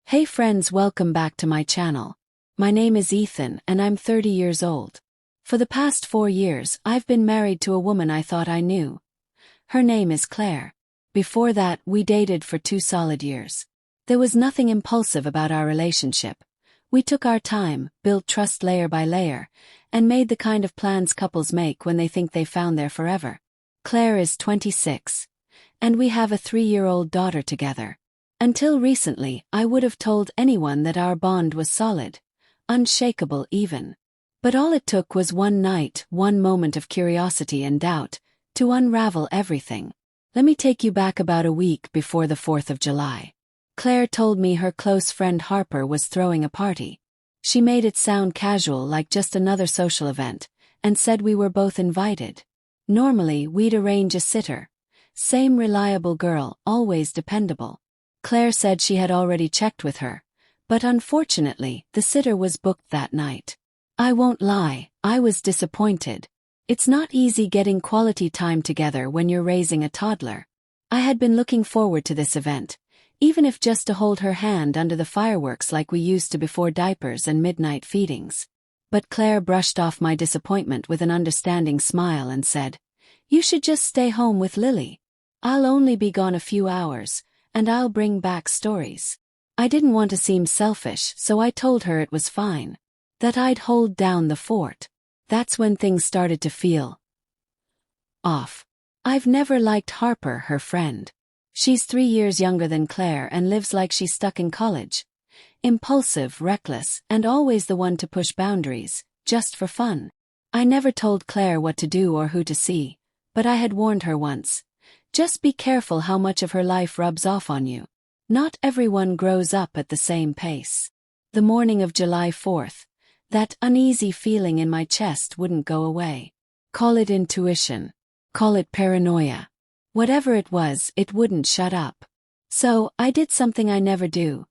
Hey friends, welcome back to my channel. My name is Ethan and I'm 30 years old. For the past 4 years, I've been married to a woman I thought I knew. Her name is Claire. Before that, we dated for 2 solid years. There was nothing impulsive about our relationship. We took our time, built trust layer by layer, and made the kind of plans couples make when they think they found their forever. Claire is 26, and we have a 3-year-old daughter together. Until recently, I would have told anyone that our bond was solid, unshakable even. But all it took was one night, one moment of curiosity and doubt, to unravel everything. Let me take you back about a week before the 4th of July. Claire told me her close friend Harper was throwing a party. She made it sound casual, like just another social event, and said we were both invited. Normally, we'd arrange a sitter. Same reliable girl, always dependable. Claire said she had already checked with her, but unfortunately, the sitter was booked that night. I won't lie, I was disappointed. It's not easy getting quality time together when you're raising a toddler. I had been looking forward to this event, even if just to hold her hand under the fireworks like we used to before diapers and midnight feedings. But Claire brushed off my disappointment with an understanding smile and said, "You should just stay home with Lily. I'll only be gone a few hours, and I'll bring back stories." I didn't want to seem selfish, so I told her it was fine, that I'd hold down the fort. That's when things started to feel off. I've never liked Harper, her friend. She's 3 years younger than Claire and lives like she's stuck in college. Impulsive, reckless, and always the one to push boundaries, just for fun. I never told Claire what to do or who to see, but I had warned her once. Just be careful how much of her life rubs off on you. Not everyone grows up at the same pace. The morning of July 4th, that uneasy feeling in my chest wouldn't go away. Call it intuition. Call it paranoia. Whatever it was, it wouldn't shut up. So, I did something I never do.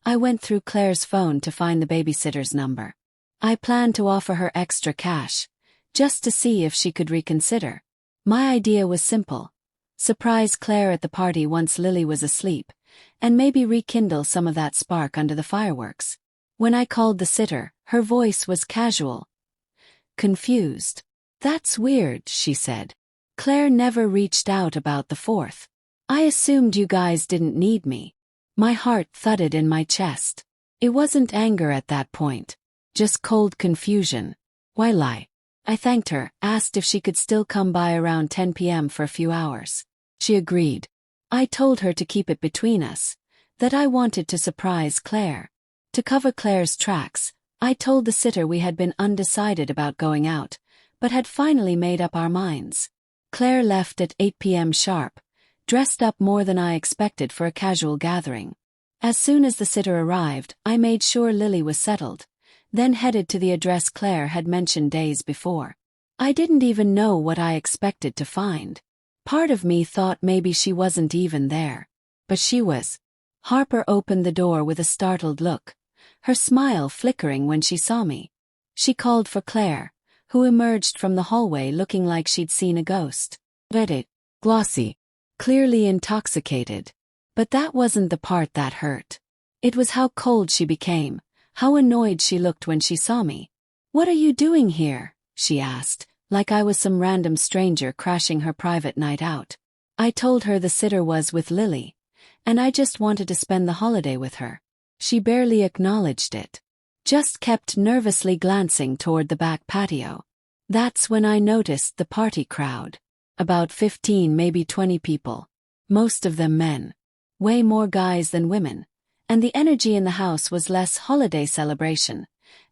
I went through Claire's phone to find the babysitter's number. I planned to offer her extra cash, just to see if she could reconsider. My idea was simple. Surprise Claire at the party once Lily was asleep, and maybe rekindle some of that spark under the fireworks. When I called the sitter, her voice was casual. Confused. "That's weird," she said. "Claire never reached out about the 4th. I assumed you guys didn't need me." My heart thudded in my chest. It wasn't anger at that point, just cold confusion. Why lie? I thanked her, asked if she could still come by around 10 p.m. for a few hours. She agreed. I told her to keep it between us, that I wanted to surprise Claire. To cover Claire's tracks, I told the sitter we had been undecided about going out, but had finally made up our minds. Claire left at 8 p.m. sharp, dressed up more than I expected for a casual gathering. As soon as the sitter arrived, I made sure Lily was settled, then headed to the address Claire had mentioned days before. I didn't even know what I expected to find. Part of me thought maybe she wasn't even there. But she was. Harper opened the door with a startled look, her smile flickering when she saw me. She called for Claire, who emerged from the hallway looking like she'd seen a ghost. Red, glossy, clearly intoxicated. But that wasn't the part that hurt. It was how cold she became, how annoyed she looked when she saw me. "What are you doing here?" she asked, like I was some random stranger crashing her private night out. I told her the sitter was with Lily, and I just wanted to spend the holiday with her. She barely acknowledged it, just kept nervously glancing toward the back patio. That's when I noticed the party crowd. About 15, maybe 20 people. Most of them men. Way more guys than women. And the energy in the house was less holiday celebration,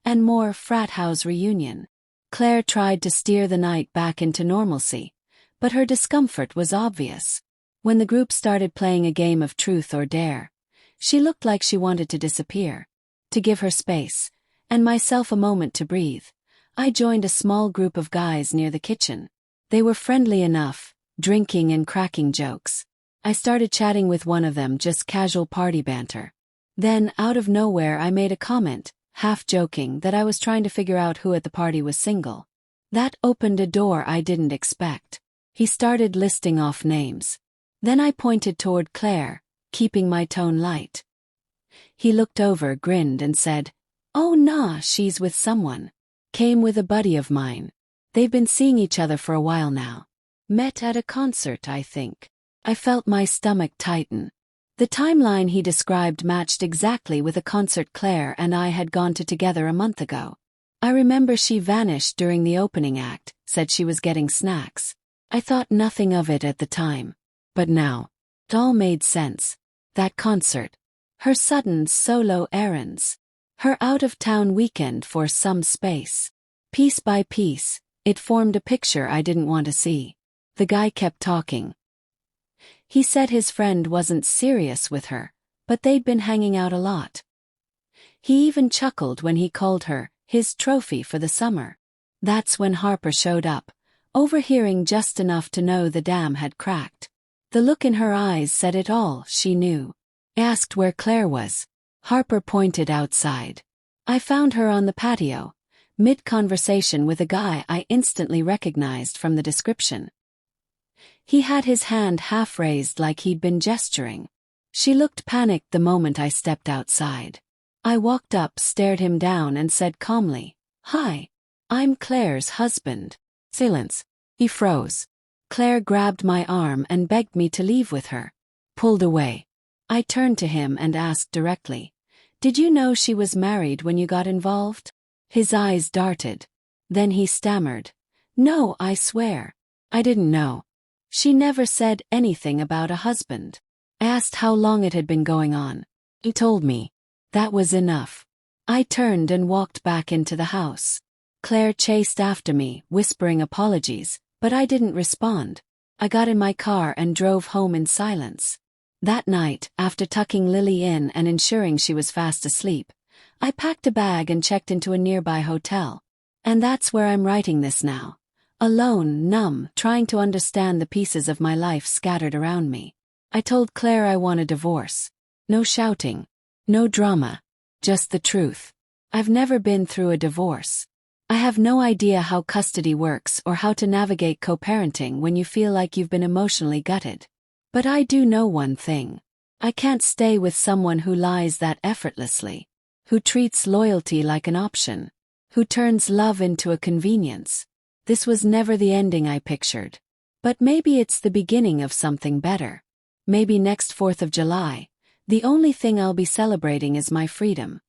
and more frat house reunion. Claire tried to steer the night back into normalcy, but her discomfort was obvious. When the group started playing a game of truth or dare, she looked like she wanted to disappear. To give her space, and myself a moment to breathe, I joined a small group of guys near the kitchen. They were friendly enough, drinking and cracking jokes. I started chatting with one of them, just casual party banter. Then, out of nowhere, I made a comment, half joking, that I was trying to figure out who at the party was single. That opened a door I didn't expect. He started listing off names. Then I pointed toward Claire, keeping my tone light. He looked over, grinned, and said, "Oh nah, she's with someone. Came with a buddy of mine. They've been seeing each other for a while now. Met at a concert, I think." I felt my stomach tighten. The timeline he described matched exactly with a concert Claire and I had gone to together a month ago. I remember she vanished during the opening act, said she was getting snacks. I thought nothing of it at the time. But now, it all made sense. That concert. Her sudden solo errands. Her out-of-town weekend for some space. Piece by piece, it formed a picture I didn't want to see. The guy kept talking. He said his friend wasn't serious with her, but they'd been hanging out a lot. He even chuckled when he called her his trophy for the summer. That's when Harper showed up, overhearing just enough to know the dam had cracked. The look in her eyes said it all. She knew. Asked where Claire was. Harper pointed outside. I found her on the patio, mid-conversation with a guy I instantly recognized from the description. He had his hand half raised like he'd been gesturing. She looked panicked the moment I stepped outside. I walked up, stared him down, and said calmly, "Hi. I'm Claire's husband." Silence. He froze. Claire grabbed my arm and begged me to leave with her. Pulled away. I turned to him and asked directly, "Did you know she was married when you got involved?" His eyes darted. Then he stammered, "No, I swear. I didn't know. She never said anything about a husband." I asked how long it had been going on. He told me. That was enough. I turned and walked back into the house. Claire chased after me, whispering apologies, but I didn't respond. I got in my car and drove home in silence. That night, after tucking Lily in and ensuring she was fast asleep, I packed a bag and checked into a nearby hotel. And that's where I'm writing this now. Alone, numb, trying to understand the pieces of my life scattered around me. I told Claire I want a divorce. No shouting. No drama. Just the truth. I've never been through a divorce. I have no idea how custody works or how to navigate co-parenting when you feel like you've been emotionally gutted. But I do know one thing. I can't stay with someone who lies that effortlessly, who treats loyalty like an option, who turns love into a convenience. This was never the ending I pictured. But maybe it's the beginning of something better. Maybe next 4th of July, the only thing I'll be celebrating is my freedom.